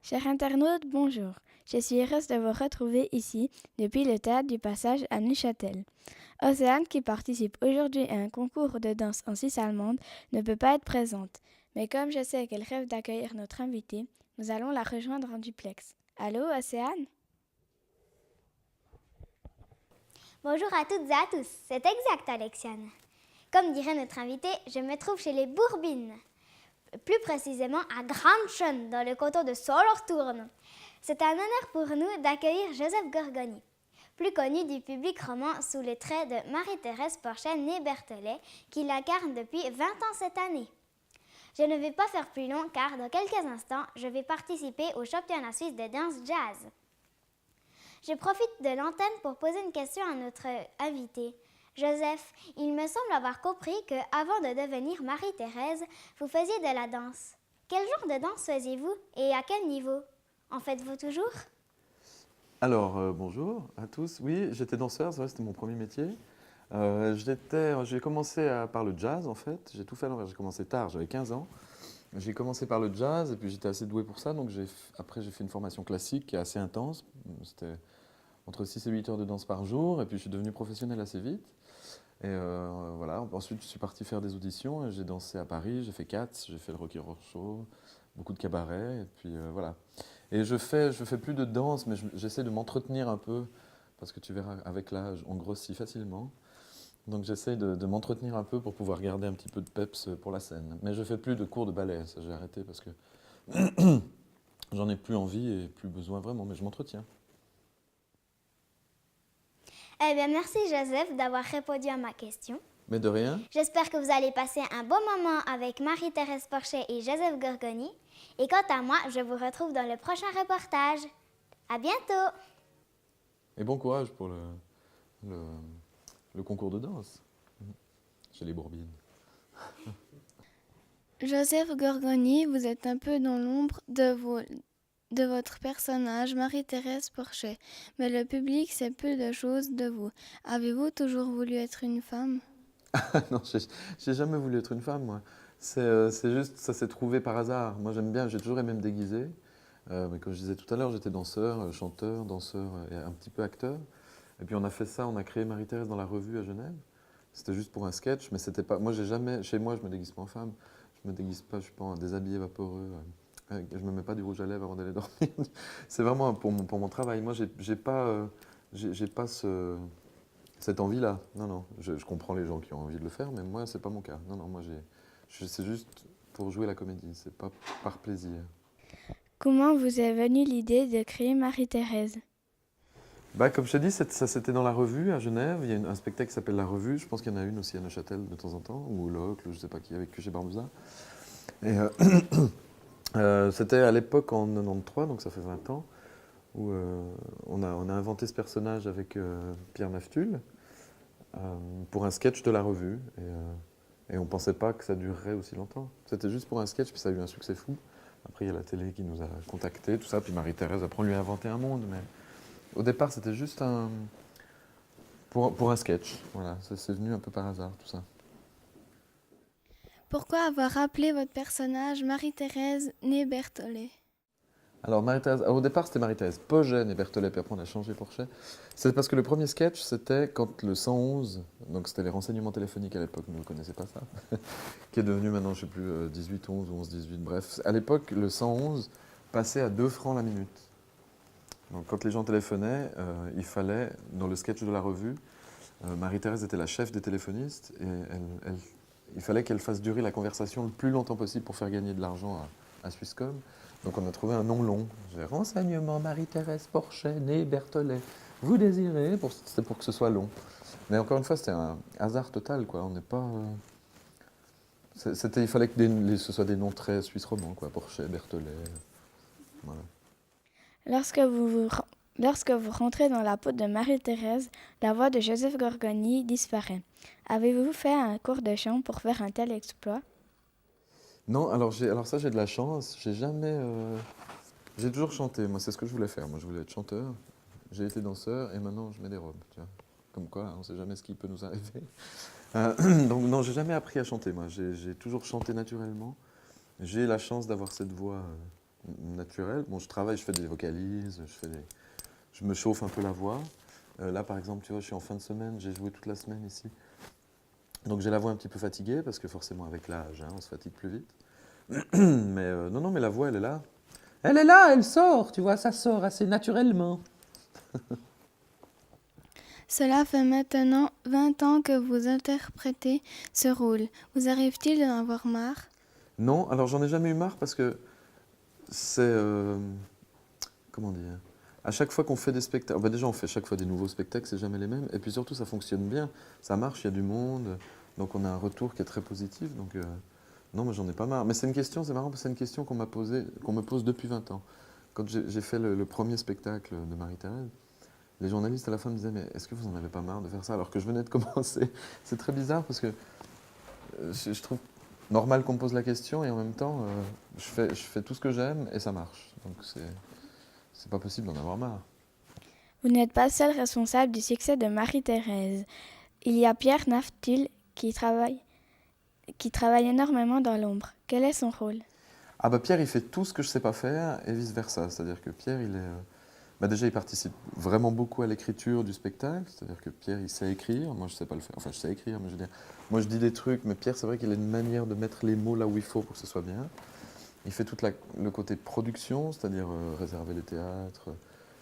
Chers internautes, bonjour. Je suis heureuse de vous retrouver ici depuis le théâtre du Passage à Neuchâtel. Océane, qui participe aujourd'hui à un concours de danse en Suisse allemande, ne peut pas être présente. Mais comme je sais qu'elle rêve d'accueillir notre invitée, nous allons la rejoindre en duplex. Allô, Océane? Bonjour à toutes et à tous, c'est exact Alexiane. Comme dirait notre invitée, je me trouve chez les Bourbines, plus précisément à Grandschön, dans le canton de Solothurn. C'est un honneur pour nous d'accueillir Joseph Gorgoni, plus connu du public roman sous les traits de Marie-Thérèse Porchet née Berthollet, qui l'incarne depuis 20 ans cette année. Je ne vais pas faire plus long car dans quelques instants, je vais participer au championnat suisse de danse jazz. Je profite de l'antenne pour poser une question à notre invité. Joseph, il me semble avoir compris qu'avant de devenir Marie-Thérèse, vous faisiez de la danse. Quel genre de danse faisiez-vous et à quel niveau? En faites-vous toujours? Alors, bonjour à tous. Oui, j'étais danseur, c'est vrai, c'était mon premier métier. J'ai commencé par le jazz, en fait. J'ai tout fait à l'envers. J'ai commencé tard, j'avais 15 ans. J'ai commencé par le jazz et puis j'étais assez doué pour ça. Donc après, j'ai fait une formation classique qui est assez intense. C'était entre 6 et 8 heures de danse par jour. Et puis, je suis devenu professionnel assez vite. Et voilà. Ensuite, je suis parti faire des auditions. Et j'ai dansé à Paris, j'ai fait Katz, j'ai fait le Rocky Horror Show, beaucoup de cabarets. Et puis, voilà. Et je fais plus de danse, mais j'essaie de m'entretenir un peu, parce que tu verras, avec l'âge, on grossit facilement. Donc j'essaie de m'entretenir un peu pour pouvoir garder un petit peu de peps pour la scène. Mais je fais plus de cours de ballet, ça j'ai arrêté parce que j'en ai plus envie et plus besoin vraiment, mais je m'entretiens. Eh bien, merci Joseph d'avoir répondu à ma question. Mais de rien. J'espère que vous allez passer un bon moment avec Marie-Thérèse Porchet et Joseph Gorgoni. Et quant à moi, je vous retrouve dans le prochain reportage. À bientôt! Et bon courage pour le concours de danse chez les Bourbines. Joseph Gorgoni, vous êtes un peu dans l'ombre de votre personnage, Marie-Thérèse Porchet. Mais le public sait peu de choses de vous. Avez-vous toujours voulu être une femme? Non, j'ai jamais voulu être une femme, moi. C'est juste, ça s'est trouvé par hasard. Moi, j'aime bien, j'ai toujours aimé me déguiser. Mais comme je disais tout à l'heure, j'étais danseur, chanteur, danseur et un petit peu acteur. Et puis on a fait ça, on a créé Marie-Thérèse dans la revue à Genève. C'était juste pour un sketch, mais c'était pas. Moi, j'ai jamais. Chez moi, je me déguise pas en femme. Je me déguise pas, je suis pas en déshabillé vaporeux. Je me mets pas du rouge à lèvres avant d'aller dormir. C'est vraiment pour mon travail. Moi, j'ai pas cette envie-là. Non, non. Je comprends les gens qui ont envie de le faire, mais moi, c'est pas mon cas. Non, non. Moi, c'est juste pour jouer la comédie. C'est pas par plaisir. Comment vous est venue l'idée de créer Marie-Thérèse? Bah, comme je t'ai dit, ça c'était dans la revue à Genève. Il y a un spectacle qui s'appelle La Revue. Je pense qu'il y en a une aussi à Neuchâtel de temps en temps, ou au Locle, je sais pas qui, avec chez Barbouza. Et c'était à l'époque en 93, donc ça fait 20 ans, où on a inventé ce personnage avec Pierre Naftul pour un sketch de la revue. Et on pensait pas que ça durerait aussi longtemps. C'était juste pour un sketch, puis ça a eu un succès fou. Après, il y a la télé qui nous a contactés, tout ça. Puis Marie-Thérèse, après, on lui a inventé un monde. Mais au départ, c'était juste pour un sketch. Voilà, c'est venu un peu par hasard, tout ça. Pourquoi avoir appelé votre personnage Marie-Thérèse née Berthollet? Alors, Marie-Thérèse, au départ, c'était Marie-Thérèse Pogène et Berthollet, puis après, on a changé Porchet. C'est parce que le premier sketch, c'était quand le 111, donc c'était les renseignements téléphoniques à l'époque, nous ne connaissez pas ça, qui est devenu maintenant, je ne sais plus, 18-11 ou 11-18, bref. À l'époque, le 111 passait à 2 francs la minute. Donc, quand les gens téléphonaient, il fallait, dans le sketch de la revue, Marie-Thérèse était la chef des téléphonistes et il fallait qu'elle fasse durer la conversation le plus longtemps possible pour faire gagner de l'argent à Swisscom. Donc on a trouvé un nom long. J'ai renseignement Marie-Thérèse Porchet, née Berthollet. Vous désirez, c'était pour que ce soit long. Mais encore une fois, c'était un hasard total, quoi. On n'est pas. Il fallait que ce soit des noms très suisse romans, quoi. Porchet, Berthollet. Voilà. Lorsque vous rentrez dans la peau de Marie-Thérèse, la voix de Joseph Gorgoni disparaît. Avez-vous fait un cours de chant pour faire un tel exploit? Non, alors ça, j'ai de la chance. J'ai toujours chanté. Moi, c'est ce que je voulais faire. Moi, je voulais être chanteur. J'ai été danseur et maintenant, je mets des robes. Tu vois. Comme quoi, on ne sait jamais ce qui peut nous arriver. Donc, non, j'ai jamais appris à chanter. Moi, j'ai toujours chanté naturellement. J'ai la chance d'avoir cette voix naturel. Bon, je travaille, je fais des vocalises, je me chauffe un peu la voix. Là, par exemple, tu vois, je suis en fin de semaine, j'ai joué toute la semaine ici. Donc j'ai la voix un petit peu fatiguée, parce que forcément, avec l'âge, on se fatigue plus vite. Mais non, mais la voix, elle est là. Elle est là, elle sort, tu vois, ça sort assez naturellement. Cela fait maintenant 20 ans que vous interprétez ce rôle. Vous arrive-t-il d'en avoir marre? Non, alors j'en ai jamais eu marre parce que c'est... comment dire? À chaque fois qu'on fait des spectacles, déjà on fait chaque fois des nouveaux spectacles, c'est jamais les mêmes. Et puis surtout ça fonctionne bien, ça marche, il y a du monde, donc on a un retour qui est très positif. Donc non, moi j'en ai pas marre. Mais c'est une question, c'est marrant, parce que c'est une question qu'on m'a posée, qu'on me pose depuis 20 ans. Quand j'ai fait le premier spectacle de Marie-Thérèse, les journalistes à la fin me disaient mais est-ce que vous en avez pas marre de faire ça alors que je venais de commencer? C'est très bizarre parce que je trouve normal qu'on me pose la question et en même temps je fais tout ce que j'aime et ça marche. Donc c'est pas possible d'en avoir marre. Vous n'êtes pas seul responsable du succès de Marie-Thérèse. Il y a Pierre Naftul qui travaille énormément dans l'ombre. Quel est son rôle? Ah bah Pierre il fait tout ce que je sais pas faire et vice versa. C'est-à-dire que Pierre il est déjà il participe vraiment beaucoup à l'écriture du spectacle. C'est-à-dire que Pierre il sait écrire, moi je sais pas le faire. Enfin je sais écrire mais je veux dire, moi je dis des trucs mais Pierre c'est vrai qu'il a une manière de mettre les mots là où il faut pour que ce soit bien. Il fait tout le côté production, c'est-à-dire réserver les théâtres,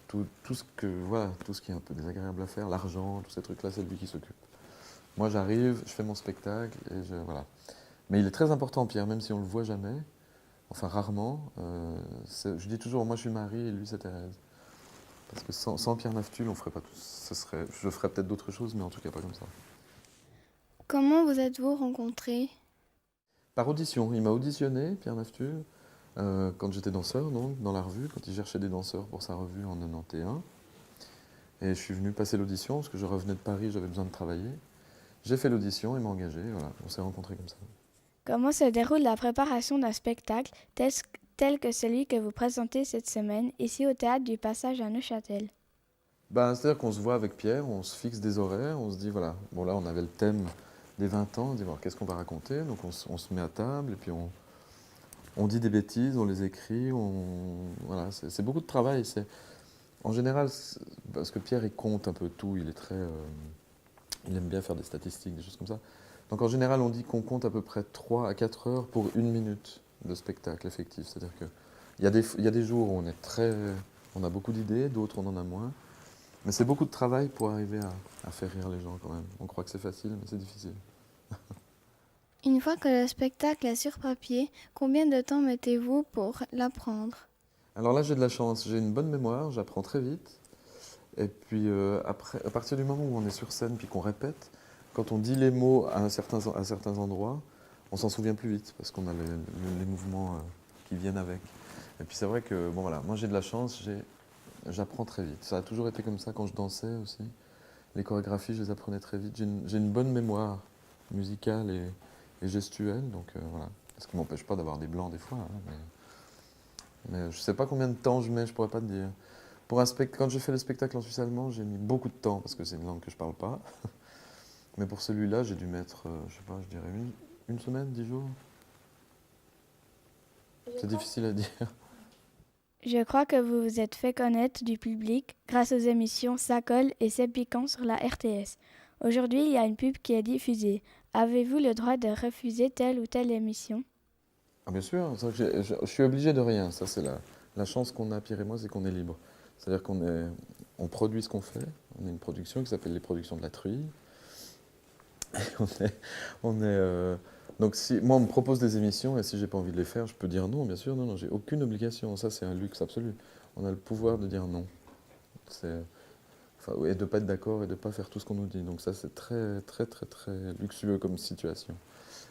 tout ce que voilà, tout ce qui est un peu désagréable à faire, l'argent, tous ces trucs-là, c'est lui qui s'occupe. Moi, j'arrive, je fais mon spectacle et voilà. Mais il est très important, Pierre, même si on le voit jamais, enfin rarement. Je dis toujours, moi je suis Marie et lui c'est Thérèse. Parce que sans Pierre Naftul, on ferait pas tout. Je ferais peut-être d'autres choses, mais en tout cas pas comme ça. Comment vous êtes-vous rencontrés? Par audition, il m'a auditionné, Pierre Naftul. Quand j'étais danseur, donc, dans la revue, quand il cherchait des danseurs pour sa revue en 91. Et je suis venu passer l'audition, parce que je revenais de Paris, j'avais besoin de travailler. J'ai fait l'audition, il m'a engagé, voilà, on s'est rencontrés comme ça. Comment se déroule la préparation d'un spectacle tel que celui que vous présentez cette semaine ici au Théâtre du Passage à Neuchâtel? C'est-à-dire qu'on se voit avec Pierre, on se fixe des horaires, on se dit, voilà, bon là on avait le thème des 20 ans, on dit, bon, qu'est-ce qu'on va raconter? Donc on se met à table, et puis on dit des bêtises, on les écrit, voilà, c'est beaucoup de travail. En général, parce que Pierre, il compte un peu tout, il aime bien faire des statistiques, des choses comme ça. Donc en général, on dit qu'on compte à peu près 3 à 4 heures pour 1 minute de spectacle effectif. C'est-à-dire qu'il y a des jours où on a beaucoup d'idées, d'autres on en a moins. Mais c'est beaucoup de travail pour arriver à faire rire les gens quand même. On croit que c'est facile, mais c'est difficile. Une fois que le spectacle est sur papier, combien de temps mettez-vous pour l'apprendre? Alors là, j'ai de la chance, j'ai une bonne mémoire, j'apprends très vite. Et puis après, à partir du moment où on est sur scène puis qu'on répète, quand on dit les mots à certains endroits, on s'en souvient plus vite parce qu'on a les mouvements qui viennent avec. Et puis c'est vrai que bon voilà, moi j'ai de la chance, j'apprends très vite. Ça a toujours été comme ça quand je dansais aussi. Les chorégraphies, je les apprenais très vite. J'ai une bonne mémoire musicale et gestuelle, donc voilà. Ce qui ne m'empêche pas d'avoir des blancs des fois, hein, mais je ne sais pas combien de temps je mets, je ne pourrais pas te dire. Quand j'ai fait le spectacle en suisse allemand, j'ai mis beaucoup de temps parce que c'est une langue que je ne parle pas. Mais pour celui-là, j'ai dû mettre, je sais pas, je dirais une semaine, 10 jours. C'est difficile à dire. Je crois que vous vous êtes fait connaître du public grâce aux émissions Ça colle et C'est piquant sur la RTS. Aujourd'hui, il y a une pub qui est diffusée. Avez-vous le droit de refuser telle ou telle émission? Ah, bien sûr, c'est vrai que je suis obligé de rien. Ça, c'est la chance qu'on a, Pierre et moi, c'est qu'on est libre. C'est-à-dire on produit ce qu'on fait. On a une production qui s'appelle les Productions de la Truie. Et donc moi, on me propose des émissions et si j'ai pas envie de les faire, je peux dire non, bien sûr. Non, j'ai aucune obligation. Ça, c'est un luxe absolu. On a le pouvoir de dire non. Et de ne pas être d'accord et de ne pas faire tout ce qu'on nous dit. Donc ça, c'est très, très, très, très luxueux comme situation.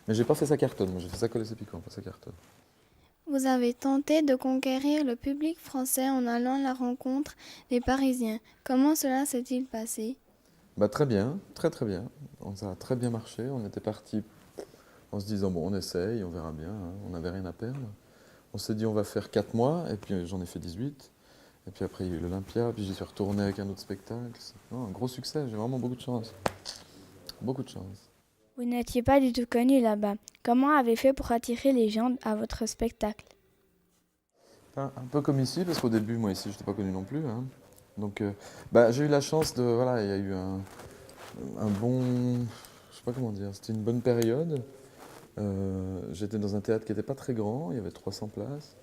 Mais j'ai pas fait ça cartonne. Moi, j'ai fait ça coller c'est piquant, pas ça cartonne. Vous avez tenté de conquérir le public français en allant à la rencontre des Parisiens. Comment cela s'est-il passé? Très bien, très très bien. Ça a très bien marché. On était parti en se disant, bon, on essaye, on verra bien. Hein. On n'avait rien à perdre. On s'est dit, on va faire 4 mois, et puis j'en ai fait 18. Et puis après, il y a eu l'Olympia, puis j'y suis retourné avec un autre spectacle. Un gros succès, j'ai vraiment beaucoup de chance. Beaucoup de chance. Vous n'étiez pas du tout connu là-bas. Comment avez-vous fait pour attirer les gens à votre spectacle? Un peu comme ici, parce qu'au début, moi ici, je n'étais pas connu non plus, hein. Donc, j'ai eu la chance de, voilà, il y a eu un bon, je sais pas comment dire, c'était une bonne période. J'étais dans un théâtre qui n'était pas très grand, il y avait 300 places.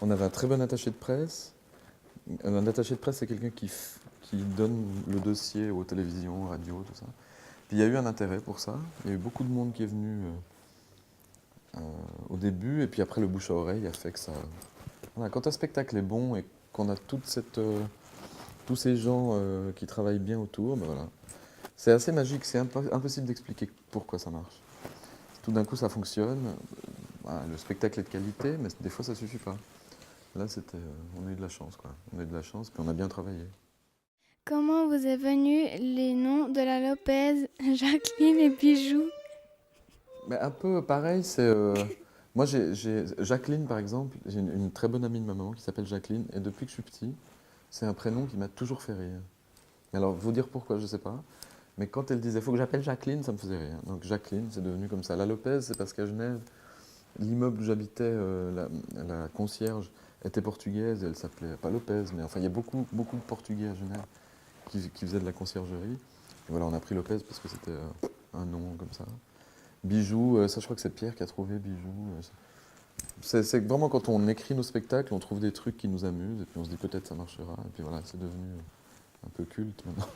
On avait un très bon attaché de presse. Un attaché de presse, c'est quelqu'un qui donne le dossier aux télévisions, radio, tout ça. Puis il y a eu un intérêt pour ça. Il y a eu beaucoup de monde qui est venu au début, et puis après le bouche à oreille a fait que ça. Voilà, quand un spectacle est bon et qu'on a tous ces gens qui travaillent bien autour, ben voilà. C'est assez magique, c'est impossible d'expliquer pourquoi ça marche. Tout d'un coup ça fonctionne, voilà, le spectacle est de qualité, mais des fois ça suffit pas. Là, on a eu de la chance, quoi. On a eu de la chance, puis on a bien travaillé. Comment vous est venu les noms de la Lopez, Jacqueline et Bijou? Mais un peu pareil, moi, Jacqueline, par exemple, j'ai une très bonne amie de ma maman qui s'appelle Jacqueline, et depuis que je suis petit, c'est un prénom qui m'a toujours fait rire. Alors, vous dire pourquoi, je ne sais pas, mais quand elle disait « faut que j'appelle Jacqueline », ça me faisait rire. Donc Jacqueline, c'est devenu comme ça. La Lopez, c'est parce qu'à Genève, l'immeuble où j'habitais, la concierge était portugaise, et elle s'appelait pas Lopez, mais enfin, il y a beaucoup, beaucoup de Portugais à Genève qui faisaient de la conciergerie. Et voilà, on a pris Lopez parce que c'était un nom comme ça. Bijou, ça je crois que c'est Pierre qui a trouvé Bijou. C'est vraiment quand on écrit nos spectacles, on trouve des trucs qui nous amusent, et puis on se dit peut-être ça marchera, et puis voilà, c'est devenu un peu culte maintenant.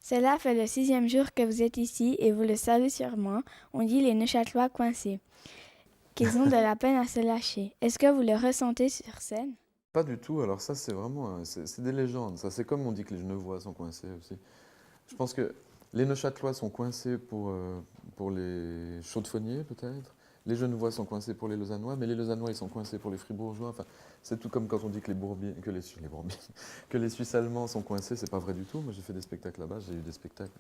Cela fait le 6e jour que vous êtes ici et vous le savez sûrement, on dit les Neuchâtelois coincés, qu'ils ont de la peine à se lâcher. Est-ce que vous le ressentez sur scène? Pas du tout, alors ça c'est vraiment, c'est des légendes, ça c'est comme on dit que les Genevois sont coincés aussi. Je pense que les Neuchâtelois sont coincés pour les chaudefonniers peut-être, les Genevois sont coincés pour les Lausannois, mais les Lausannois ils sont coincés pour les Fribourgeois, enfin c'est tout comme quand on dit que les Bourbines, que les Suisses allemands sont coincés, c'est pas vrai du tout. Moi j'ai fait des spectacles là-bas, j'ai eu des spectacles,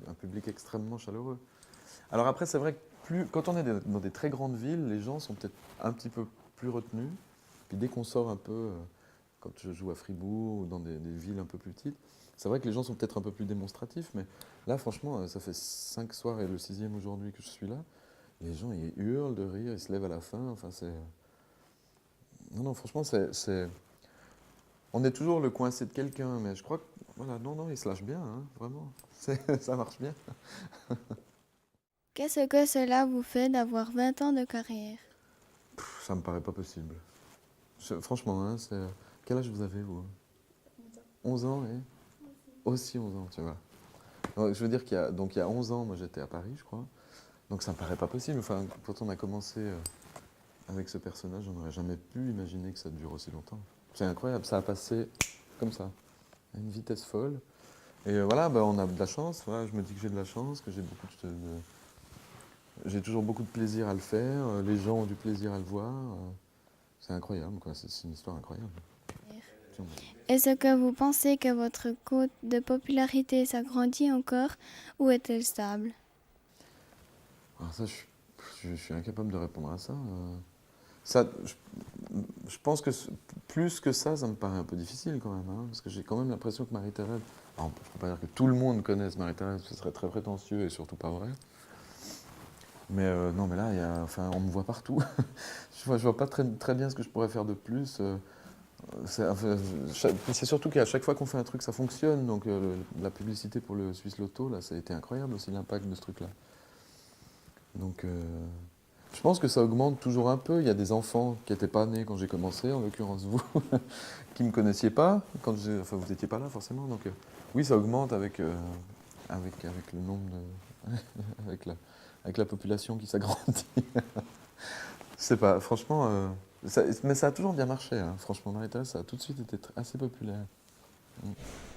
un public extrêmement chaleureux. Alors après c'est vrai que quand on est dans des très grandes villes, les gens sont peut-être un petit peu plus retenus. Puis dès qu'on sort un peu, quand je joue à Fribourg ou dans des villes un peu plus petites, c'est vrai que les gens sont peut-être un peu plus démonstratifs, mais là franchement, ça fait 5 soirs et le 6e aujourd'hui que je suis là. Les gens ils hurlent de rire, ils se lèvent à la fin. Enfin c'est, non franchement on est toujours le coincé de quelqu'un, mais je crois que voilà non ils se lâchent bien, hein, vraiment, ça marche bien. Qu'est-ce que cela vous fait d'avoir 20 ans de carrière? Ça me paraît pas possible. Franchement, hein, quel âge vous avez vous? 11 ans, et aussi 11 ans, tu vois. Donc, je veux dire il y a 11 ans, moi j'étais à Paris, je crois. Donc ça me paraît pas possible. Enfin, quand on a commencé avec ce personnage, on n'aurait jamais pu imaginer que ça dure aussi longtemps. C'est incroyable, ça a passé comme ça, à une vitesse folle. Et voilà, on a de la chance. Voilà, je me dis que j'ai de la chance, que j'ai toujours beaucoup de plaisir à le faire. Les gens ont du plaisir à le voir. C'est incroyable, quoi. C'est une histoire incroyable. Est-ce que vous pensez que votre cote de popularité s'agrandit encore ou est-elle stable? Alors ça, je suis incapable de répondre à ça. Ça, je pense que plus que ça me paraît un peu difficile quand même, hein, parce que j'ai quand même l'impression que Marie-Thérèse, alors, je ne peux pas dire que tout le monde connaisse Marie-Thérèse, ce serait très prétentieux et surtout pas vrai. Mais non, mais là, enfin, on me voit partout. Je vois pas très bien ce que je pourrais faire de plus. C'est surtout qu'à chaque fois qu'on fait un truc, ça fonctionne. Donc la publicité pour le Suisse Loto, là, ça a été incroyable aussi l'impact de ce truc-là. Donc je pense que ça augmente toujours un peu. Il y a des enfants qui n'étaient pas nés quand j'ai commencé, en l'occurrence vous, qui ne me connaissiez pas. Enfin, vous n'étiez pas là forcément. Donc oui, ça augmente avec le nombre de... avec la population qui s'agrandit. Je sais pas, franchement... mais ça a toujours bien marché, hein. Franchement, Marie-Thérèse, ça a tout de suite été assez populaire.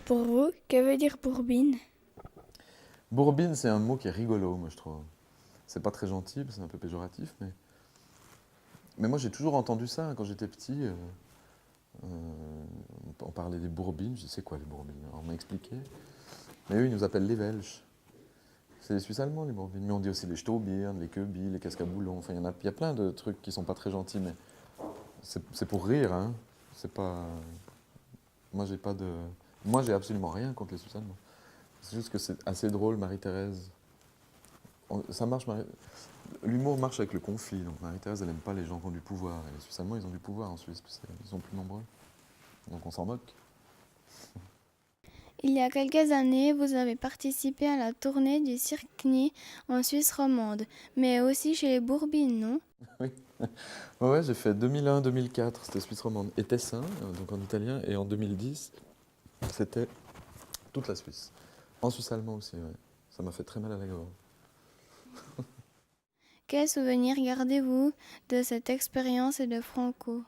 Pour vous, que veut dire Bourbine? Bourbine, c'est un mot qui est rigolo, moi, je trouve. C'est pas très gentil, c'est un peu péjoratif, mais moi, j'ai toujours entendu ça, hein, quand j'étais petit. On parlait des Bourbines, je sais quoi, les Bourbines? Alors, on m'a expliqué. Mais eux, ils nous appellent les Welsh. C'est les Suisses allemands, les Bourbines. Mais on dit aussi les Staubirn, les Queby, les casques à boulons. Enfin, il y a plein de trucs qui sont pas très gentils, mais c'est pour rire, hein. C'est pas... Moi, j'ai absolument rien contre les Suisses allemands. C'est juste que c'est assez drôle, Marie-Thérèse. Ça marche, L'humour marche avec le conflit. Donc Marie-Thérèse, elle n'aime pas les gens qui ont du pouvoir. Et les Suisses allemands, ils ont du pouvoir en Suisse, parce qu'ils sont plus nombreux. Donc on s'en moque. Il y a quelques années, vous avez participé à la tournée du Cirque Nid en Suisse romande, mais aussi chez les Bourbines, non? Oui. Ouais, j'ai fait 2001-2004, c'était Suisse romande. Et Tessin, donc en italien. Et en 2010, c'était toute la Suisse. En Suisse allemand aussi, ouais. Ça m'a fait très mal à la gorge. Quels souvenirs gardez-vous de cette expérience et de Franco?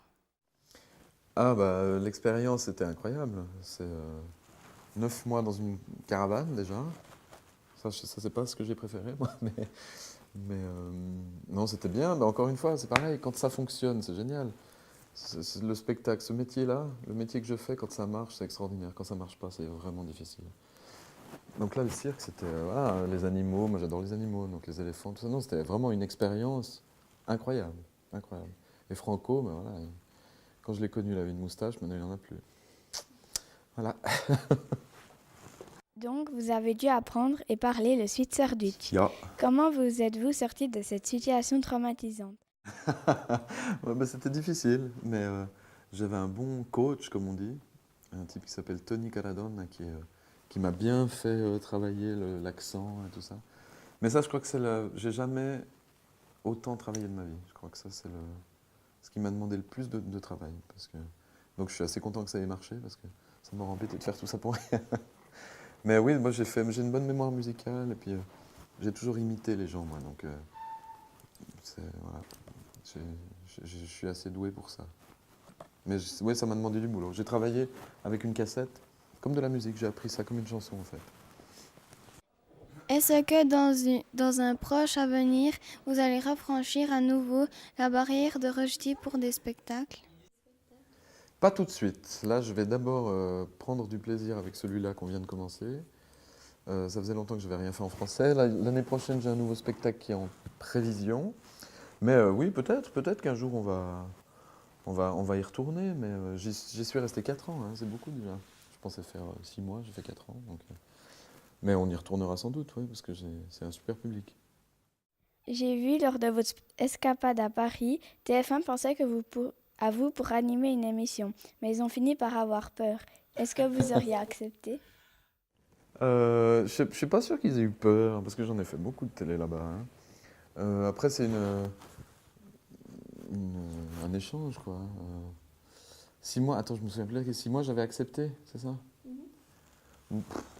Ah bah l'expérience était incroyable. C'est 9 mois dans une caravane déjà. Ça c'est pas ce que j'ai préféré moi, mais non c'était bien. Mais encore une fois, c'est pareil, quand ça fonctionne, c'est génial. C'est le spectacle, ce métier-là, le métier que je fais, quand ça marche, c'est extraordinaire. Quand ça marche pas, c'est vraiment difficile. Donc là, le cirque, c'était voilà, les animaux. Moi, j'adore les animaux, donc les éléphants, tout ça. Non, c'était vraiment une expérience incroyable, incroyable. Et Franco, ben voilà, quand je l'ai connu, il avait une moustache, maintenant il n'en a plus. Voilà. Donc, vous avez dû apprendre et parler le Schweizerdeutsch. Ja. Comment vous êtes-vous sorti de cette situation traumatisante? Ouais, bah, c'était difficile, mais j'avais un bon coach, comme on dit, un type qui s'appelle Tony Caradon, qui m'a bien fait travailler l'accent et tout ça. Mais ça, je crois que j'ai jamais autant travaillé de ma vie. Je crois que ça, c'est ce qui m'a demandé le plus de travail. Donc je suis assez content que ça ait marché, parce que ça m'aurait embêté de faire tout ça pour rien. Mais oui, moi j'ai une bonne mémoire musicale, et puis j'ai toujours imité les gens, moi. Donc voilà. Je suis assez doué pour ça. Mais ouais, ça m'a demandé du boulot. J'ai travaillé avec une cassette, comme de la musique. J'ai appris ça comme une chanson, en fait. Est-ce que dans un proche avenir, vous allez affranchir à nouveau la barrière de rejeter pour des spectacles? Pas tout de suite. Là, je vais d'abord prendre du plaisir avec celui-là qu'on vient de commencer. Ça faisait longtemps que je n'avais rien fait en français. L'année prochaine, j'ai un nouveau spectacle qui est en prévision. Mais oui, peut-être qu'un jour, on va y retourner. Mais j'y suis resté 4 ans, hein, c'est beaucoup déjà. Je pensais faire 6 mois, j'ai fait 4 ans. Donc, mais on y retournera sans doute, ouais, parce que c'est un super public. J'ai vu lors de votre escapade à Paris, TF1 pensait à vous pour animer une émission, mais ils ont fini par avoir peur. Est-ce que vous auriez accepté? Je ne suis pas sûr qu'ils aient eu peur, parce que j'en ai fait beaucoup de télé là-bas, hein. Après, c'est un échange, quoi. 6 mois, attends, je me souviens plus, 6 mois j'avais accepté, c'est ça?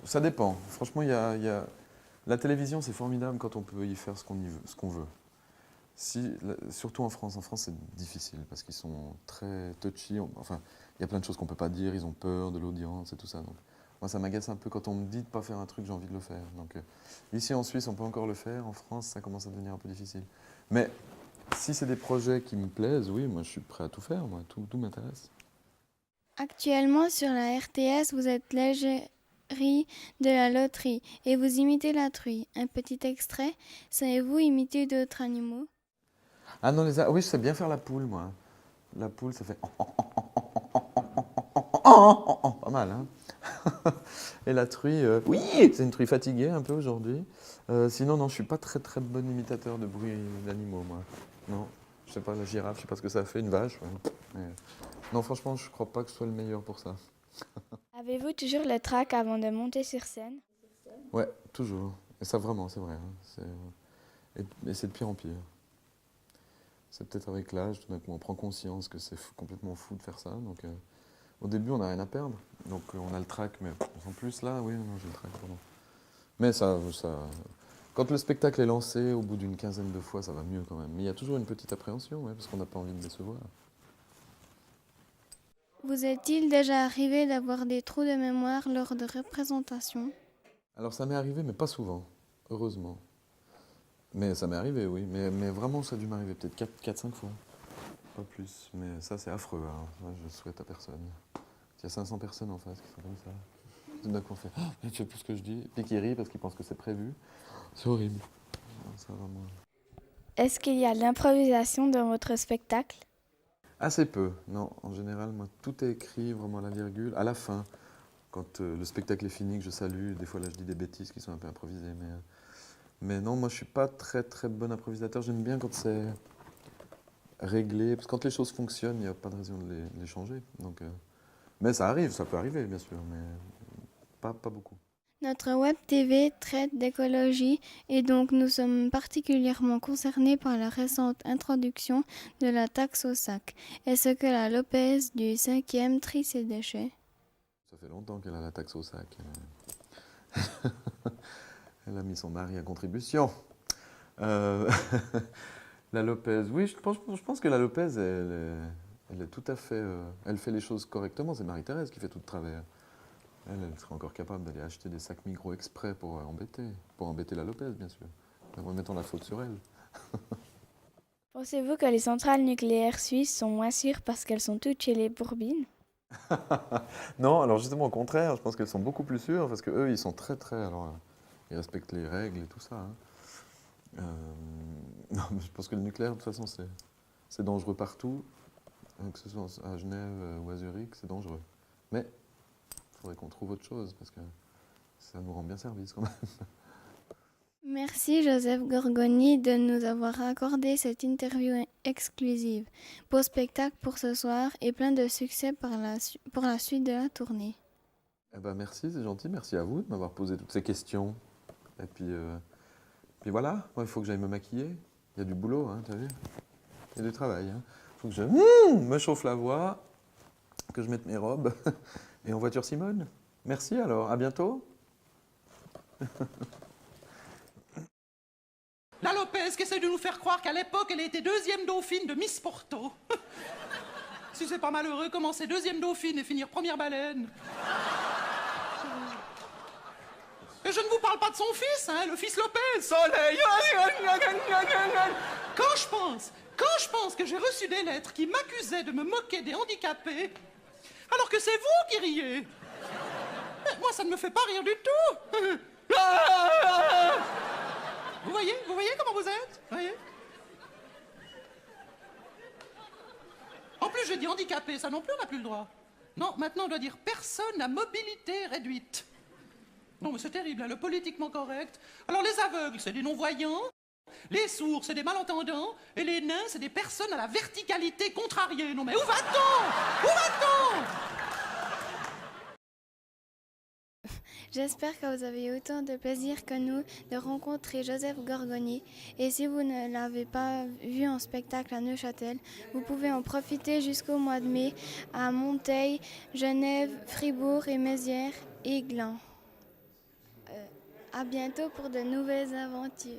Ça dépend. Franchement, la télévision, c'est formidable quand on peut y faire ce qu'on veut. Surtout en France. En France, c'est difficile parce qu'ils sont très touchy. Enfin, il y a plein de choses qu'on ne peut pas dire. Ils ont peur de l'audience et tout ça. Donc, moi, ça m'agace un peu quand on me dit de ne pas faire un truc, j'ai envie de le faire. Donc, ici, en Suisse, on peut encore le faire. En France, ça commence à devenir un peu difficile. Mais si c'est des projets qui me plaisent, oui, moi, je suis prêt à tout faire. Moi, tout m'intéresse. Actuellement, sur la RTS, vous êtes l'égérie de la loterie et vous imitez la truie. Un petit extrait. Savez-vous imiter d'autres animaux? Ah non, oui, je sais bien faire la poule, moi. La poule, ça fait pas mal, hein. Et la truie, oui, c'est une truie fatiguée un peu aujourd'hui. Sinon, non, je suis pas très très bon imitateur de bruit d'animaux, moi. Non, je sais pas, la girafe, je sais pas ce que ça fait, une vache. Ouais. Non, franchement, je crois pas que je sois le meilleur pour ça. Avez-vous toujours le trac avant de monter sur scène? Ouais, toujours. Et ça, vraiment, c'est vrai, hein. Et c'est de pire en pire. C'est peut-être avec l'âge, tout d'un coup, on prend conscience que c'est complètement fou de faire ça. Donc, au début, on n'a rien à perdre. Donc, on a le trac, mais en plus, là, oui, non, j'ai le trac, vraiment. Mais quand le spectacle est lancé, au bout d'une quinzaine de fois, ça va mieux quand même. Mais il y a toujours une petite appréhension, ouais, parce qu'on n'a pas envie de décevoir. Vous est-il déjà arrivé d'avoir des trous de mémoire lors de représentations? Alors, ça m'est arrivé, mais pas souvent, heureusement. Mais ça m'est arrivé, oui. Mais vraiment, ça a dû m'arriver peut-être 4-5 fois. Pas plus. Mais ça, c'est affreux. Hein. Moi, je souhaite à personne. Il y a 500 personnes en face qui sont comme ça. Tout d'un coup, on fait « Ah, tu sais plus ce que je dis ?» Puis qui rient parce qu'ils pensent que c'est prévu. C'est horrible. Ça, vraiment. Est-ce qu'il y a de l'improvisation dans votre spectacle? Assez peu. Non, en général, moi, tout est écrit vraiment à la virgule. À la fin, quand le spectacle est fini, que je salue, des fois là, je dis des bêtises qui sont un peu improvisées. Mais non, moi je suis pas très très bon improvisateur. J'aime bien quand c'est réglé, parce que quand les choses fonctionnent, il n'y a pas de raison de les changer. Donc, mais ça arrive, ça peut arriver bien sûr, mais pas beaucoup. Notre web TV traite d'écologie et donc nous sommes particulièrement concernés par la récente introduction de la taxe au sac. Est-ce que la Lopez du 5e trie ses déchets? Ça fait longtemps qu'elle a la taxe au sac. Elle a mis son mari à contribution. Euh, La Lopez, oui, je pense que la Lopez, elle est tout à fait. Elle fait les choses correctement. C'est Marie-Thérèse qui fait tout le travers. Elle serait encore capable d'aller acheter des sacs Migros exprès pour embêter la Lopez, bien sûr. En remettant la faute sur elle. Pensez-vous que les centrales nucléaires suisses sont moins sûres parce qu'elles sont toutes chez les Bourbines? Non, alors justement au contraire, je pense qu'elles sont beaucoup plus sûres parce qu'eux, ils sont très très. Alors, ils respectent les règles et tout ça. Hein. Non, mais je pense que le nucléaire, de toute façon, c'est dangereux partout. Que ce soit à Genève ou à Zurich, c'est dangereux. Mais il faudrait qu'on trouve autre chose parce que ça nous rend bien service quand même. Merci Joseph Gorgoni de nous avoir accordé cette interview exclusive. Beau spectacle pour ce soir et plein de succès pour la suite de la tournée. Eh ben merci, c'est gentil. Merci à vous de m'avoir posé toutes ces questions. Et puis voilà, moi, il faut que j'aille me maquiller. Il y a du boulot, hein, tu as vu? Il y a du travail. Il faut que je me chauffe la voix, que je mette mes robes. Et en voiture Simone. Merci alors, à bientôt. La Lopez qui essaie de nous faire croire qu'à l'époque, elle était deuxième dauphine de Miss Porto. Si c'est pas malheureux, commencer deuxième dauphine et finir première baleine. Et je ne vous parle pas de son fils, hein, le fils Lopez. Soleil. Quand je pense que j'ai reçu des lettres qui m'accusaient de me moquer des handicapés, alors que c'est vous qui riez. Moi, ça ne me fait pas rire du tout. Vous voyez comment vous êtes? Vous voyez? En plus, j'ai dit handicapé, ça non plus, on n'a plus le droit. Non, maintenant, on doit dire personne à mobilité réduite. Non, mais c'est terrible, hein, le politiquement correct. Alors, les aveugles, c'est des non-voyants. Les sourds, c'est des malentendants. Et les nains, c'est des personnes à la verticalité contrariée. Non, mais où va-t-on? Où va-t-on? J'espère que vous avez autant de plaisir que nous de rencontrer Joseph Gorgoni. Et si vous ne l'avez pas vu en spectacle à Neuchâtel, vous pouvez en profiter jusqu'au mois de mai à Monteil, Genève, Fribourg et Mézières et Gland. À bientôt pour de nouvelles aventures.